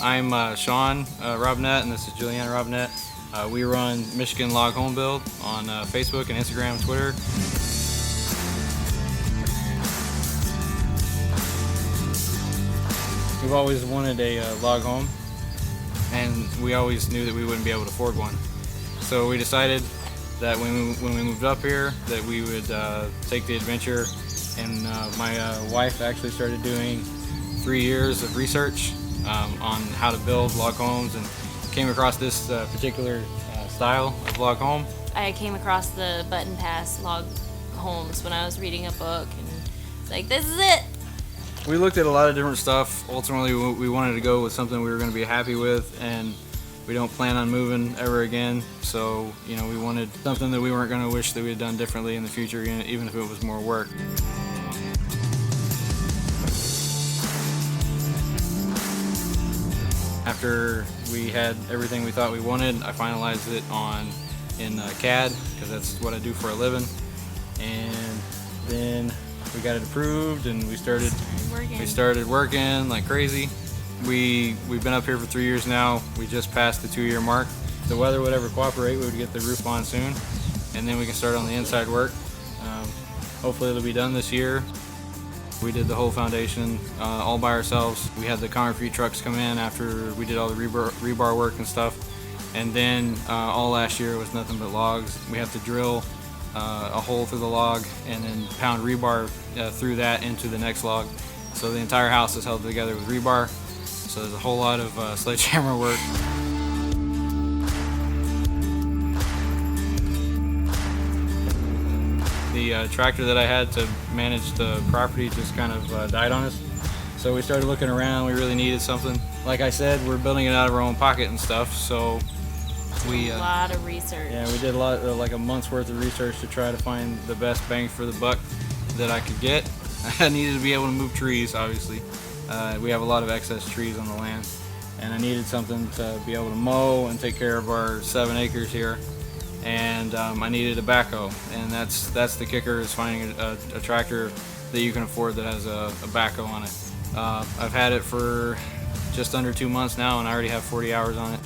I'm Sean Robnett, and this is Juliana Robnett. We run Michigan Log Home Build on Facebook and Instagram and Twitter. We've always wanted a log home, and we always knew that we wouldn't be able to afford one. So we decided that when we moved up here that we would take the adventure, and my wife actually started doing 3 years of research on how to build log homes, and came across this particular style of log home. I came across the button pass log homes when I was reading a book, and it's like, this is it. We looked at a lot of different stuff. Ultimately, we wanted to go with something we were going to be happy with, and we don't plan on moving ever again. So, we wanted something that we weren't going to wish that we had done differently in the future, even if it was more work. After we had everything we thought we wanted, I finalized it in CAD, because that's what I do for a living. And then we got it approved, and we started working like crazy. We've been up here for 3 years now. We just passed the 2-year mark. If the weather would ever cooperate, we would get the roof on soon, and then we can start on the inside work. Hopefully it'll be done this year. We did the whole foundation all by ourselves. We had the concrete trucks come in after we did all the rebar work and stuff. And then all last year was nothing but logs. We have to drill a hole through the log and then pound rebar through that into the next log. So the entire house is held together with rebar. So there's a whole lot of sledgehammer work. The tractor that I had to manage the property just kind of died on us. So we started looking around. We really needed something. Like I said, we're building it out of our own pocket and stuff. So we a lot of research. Yeah, we did a lot, like a month's worth of research to try to find the best bang for the buck that I could get. I needed to be able to move trees, obviously. We have a lot of excess trees on the land, and I needed something to be able to mow and take care of our 7 acres here. And I needed a backhoe, and that's the kicker, is finding a tractor that you can afford that has a backhoe on it. I've had it for just under 2 months now, and I already have 40 hours on it.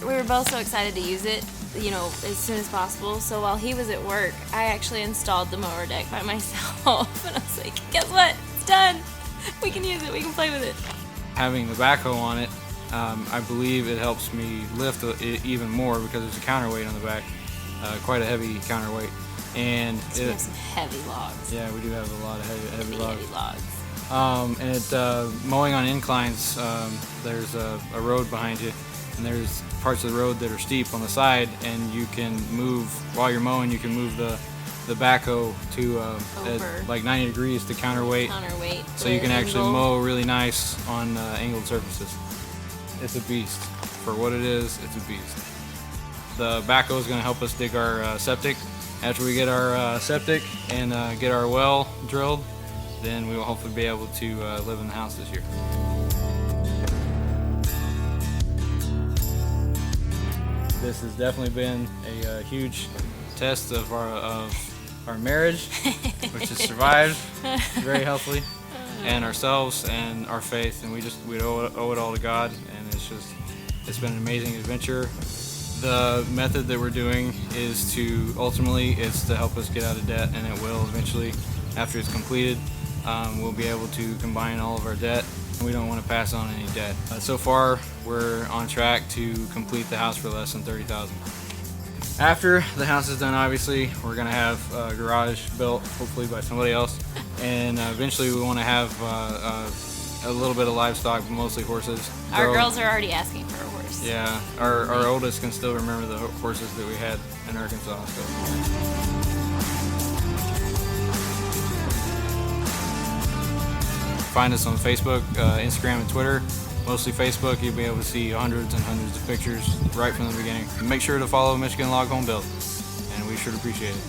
We were both so excited to use it, as soon as possible. So while he was at work, I actually installed the mower deck by myself. And I was like, guess what? It's done. We can use it. We can play with it. Having the backhoe on it, I believe it helps me lift it even more, because there's a counterweight on the back, quite a heavy counterweight. And we have some heavy logs. Yeah, we do have a lot of heavy logs. Heavy logs. Mowing on inclines, there's a road behind you, and there's parts of the road that are steep on the side, and you can move, while you're mowing, you can move the backhoe to at like 90 degrees to counterweight. So you can actually mow really nice on angled surfaces. It's a beast. For what it is, it's a beast. The backhoe is going to help us dig our septic. After we get our septic and get our well drilled, then we will hopefully be able to live in the house this year. This has definitely been a huge test of our marriage, which has survived very healthily, and ourselves and our faith, and we owe it all to God, and it's been an amazing adventure. The method that we're doing is to help us get out of debt, and it will eventually, after it's completed. We'll be able to combine all of our debt. We don't want to pass on any debt. So far, we're on track to complete the house for less than $30,000. After the house is done, obviously, we're going to have a garage built, hopefully by somebody else. And eventually we want to have a little bit of livestock, but mostly horses. Our girls are already asking for a horse. Yeah, our oldest can still remember the horses that we had in Arkansas. So. Find us on Facebook, Instagram, and Twitter. Mostly Facebook. You'll be able to see hundreds and hundreds of pictures right from the beginning. Make sure to follow Michigan Log Home Build, and we sure appreciate it.